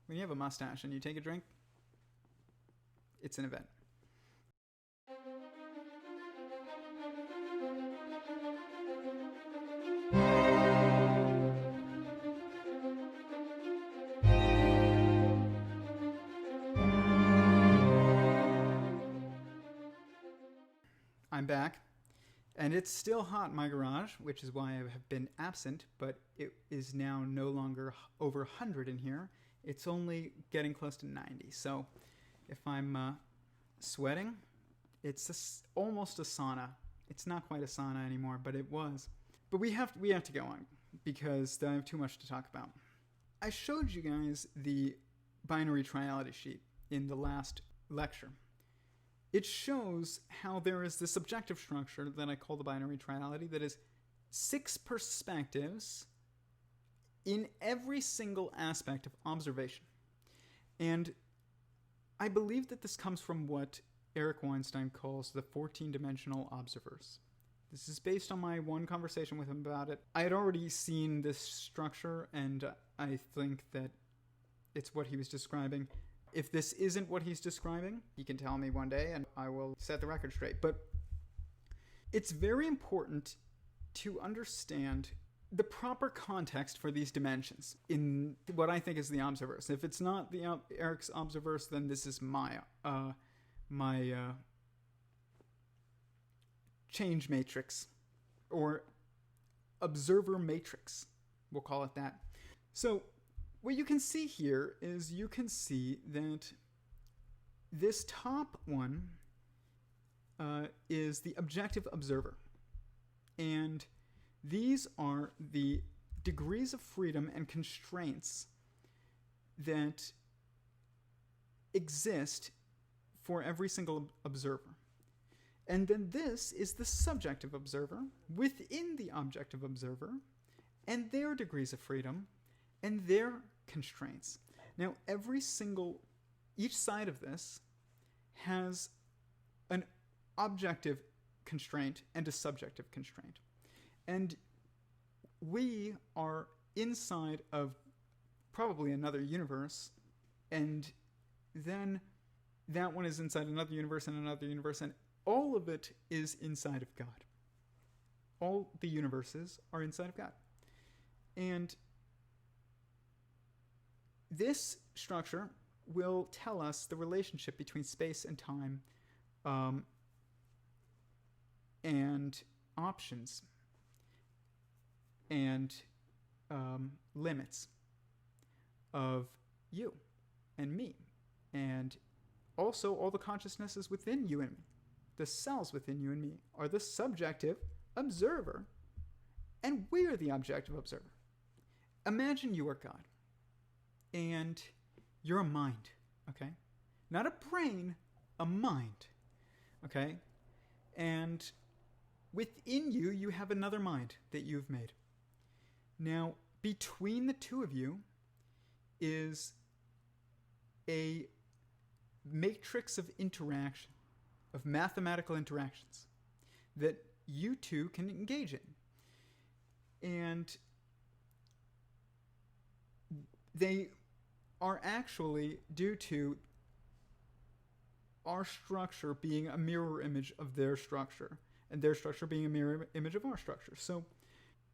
When you have a mustache and you take a drink, it's an event. I'm back. And it's still hot in my garage, which is why I have been absent, but it is now no longer over 100 in here. It's only getting close to 90. So if I'm sweating, it's almost a sauna. It's not quite a sauna anymore, but it was. But we have to go on because I have too much to talk about. I showed you guys the binary triality sheet in the last lecture. It shows how there is this objective structure that I call the binary triality that is 6 perspectives in every single aspect of observation. And I believe that this comes from what Eric Weinstein calls the 14-dimensional Observerse. This is based on my one conversation with him about it. I had already seen this structure, and I think that it's what he was describing. If this isn't what he's describing, he can tell me one day and I will set the record straight. But it's very important to understand the proper context for these dimensions in what I think is the Observerse. If it's not the Eric's Observerse, then this is my change matrix, or observer matrix. We'll call it that. So what you can see here is you can see that this top one is the objective observer. And these are the degrees of freedom and constraints that exist for every single observer. And then this is the subjective observer within the objective observer and their degrees of freedom and their constraints. Now, each side of this has an objective constraint and a subjective constraint. And we are inside of probably another universe, and then that one is inside another universe and another universe, and all of it is inside of God. All the universes are inside of God. And this structure will tell us the relationship between space and time and options and limits of you and me, and also all the consciousnesses within you and me. The cells within you and me are the subjective observer, and we are the objective observer. Imagine you are God, and you're a mind, okay? Not a brain, a mind, okay? And within you, you have another mind that you've made. Now, between the two of you is a matrix of interaction, of mathematical interactions that you two can engage in. And they are actually due to our structure being a mirror image of their structure, and their structure being a mirror image of our structure. So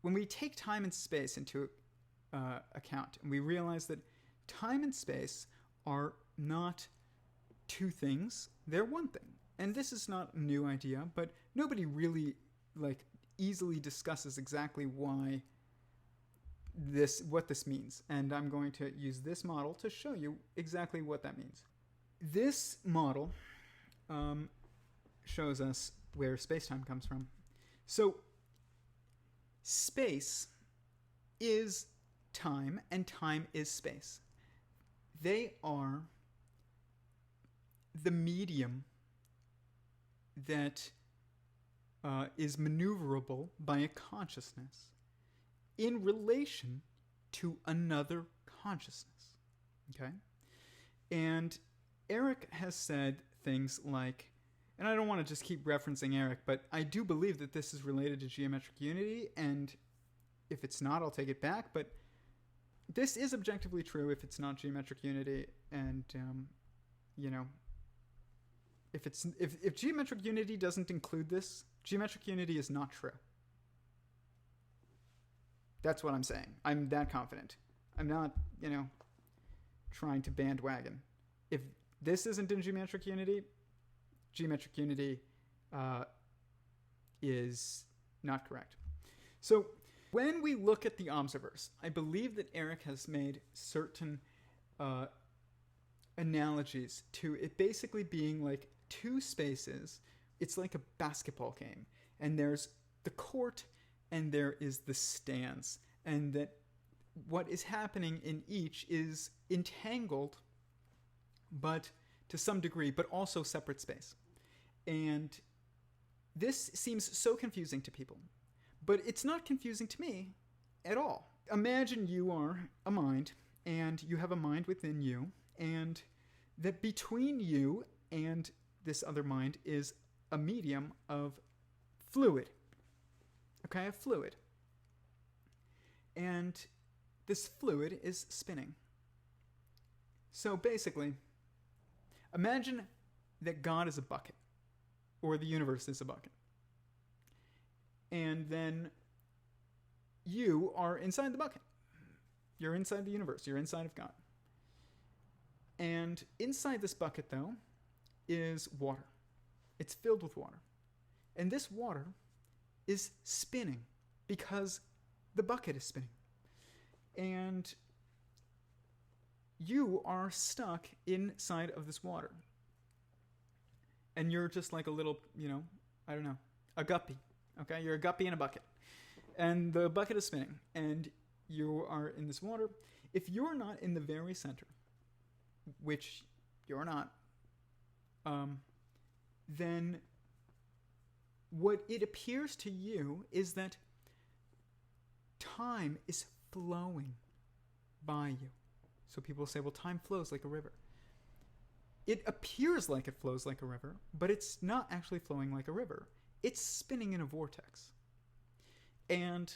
when we take time and space into account, and we realize that time and space are not two things, they're one thing. And this is not a new idea, but nobody really easily discusses exactly what this means. And I'm going to use this model to show you exactly what that means. This model shows us where space-time comes from. So space is time, and time is space. They are the medium that is maneuverable by a consciousness in relation to another consciousness. Okay? And Eric has said things like, and I don't want to just keep referencing Eric, but I do believe that this is related to geometric unity, and if it's not, I'll take it back, but this is objectively true if it's not geometric unity, and if geometric unity doesn't include this, geometric unity is not true. That's what I'm saying. I'm that confident. I'm not, trying to bandwagon. If this isn't in geometric unity is not correct. So when we look at the Observerse, I believe that Eric has made certain analogies to it basically being like two spaces. It's like a basketball game, and there's the court and there is the stands, and that what is happening in each is entangled, but to some degree, but also separate space. And this seems so confusing to people, but it's not confusing to me at all. Imagine you are a mind, and you have a mind within you, and that between you and this other mind is a medium of fluid. Okay, a fluid. And this fluid is spinning. So basically, imagine that God is a bucket, or the universe is a bucket. And then you are inside the bucket. You're inside the universe. You're inside of God. And inside this bucket, though, is water. It's filled with water. And this water is spinning because the bucket is spinning. And you are stuck inside of this water. And you're just like a little, a guppy. Okay? You're a guppy in a bucket. And the bucket is spinning. And you are in this water. If you're not in the very center, which you're not, then what it appears to you is that time is flowing by you. So people say, well, time flows like a river. It appears like it flows like a river, but it's not actually flowing like a river. It's spinning in a vortex. And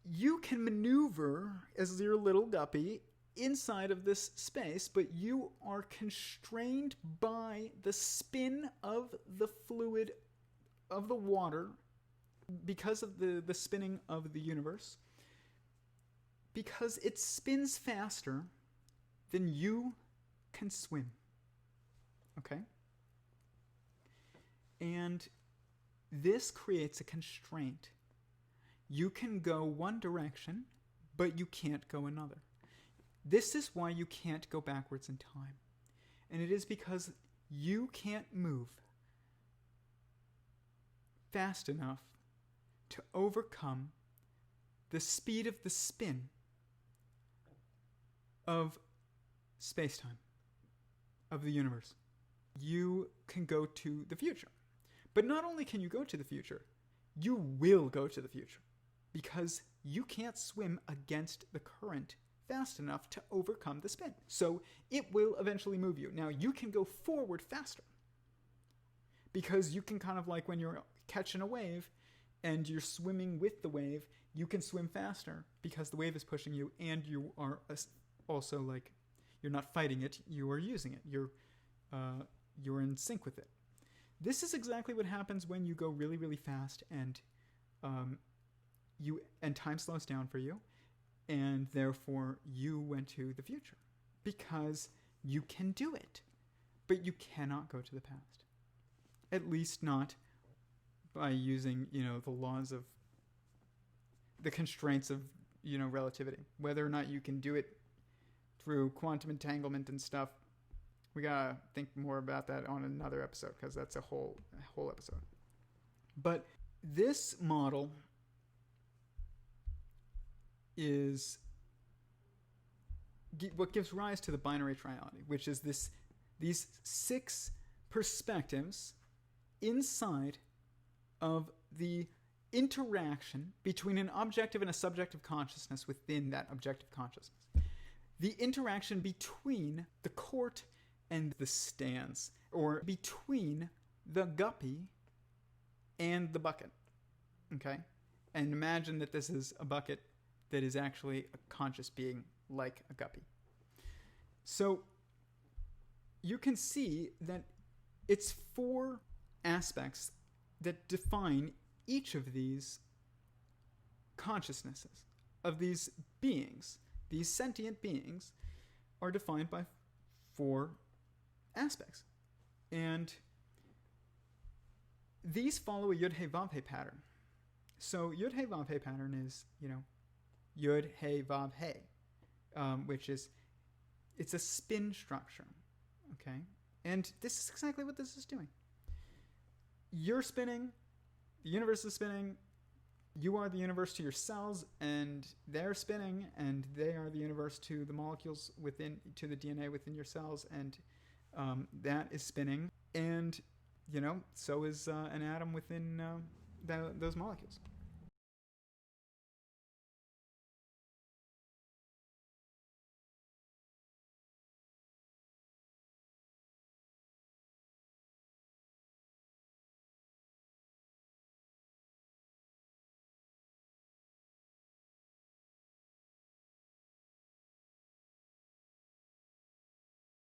you can maneuver as your little guppy inside of this space, but you are constrained by the spin of the fluid of the water because of the spinning of the universe, because it spins faster than you can swim. Okay? And this creates a constraint. You can go one direction, but you can't go another. This is why you can't go backwards in time. And it is because you can't move fast enough to overcome the speed of the spin of space-time, of the universe. You can go to the future. But not only can you go to the future, you will go to the future, because you can't swim against the current fast enough to overcome the spin. So it will eventually move you. Now, you can go forward faster, because you can kind of like when you're catching a wave and you're swimming with the wave, you can swim faster because the wave is pushing you, and you are also like, you're not fighting it, you are using it. You're in sync with it. This is exactly what happens when you go really, really fast, and time slows down for you, and therefore you went to the future because you can do it, but you cannot go to the past. At least not by using, the laws of the constraints of, relativity. Whether or not you can do it through quantum entanglement and stuff, we gotta think more about that on another episode, because that's a whole episode. But this model is what gives rise to the binary triality, which is these 6 perspectives inside of the interaction between an objective and a subjective consciousness within that objective consciousness. The interaction between the court and the stands, or between the guppy and the bucket. Okay? And imagine that this is a bucket that is actually a conscious being like a guppy. So you can see that it's 4 aspects that define each of these consciousnesses, of these beings. These sentient beings are defined by 4 aspects. And these follow a Yud-Hey-Vav-Hey pattern. So Yud-Hey-Vav-Hey pattern is, Yud-Hey-Vav-Hey, which is, it's a spin structure, okay? And this is exactly what this is doing. You're spinning, the universe is spinning, you are the universe to your cells, and they're spinning, and they are the universe to the molecules to the DNA within your cells, and that is spinning, and, so is an atom within those molecules.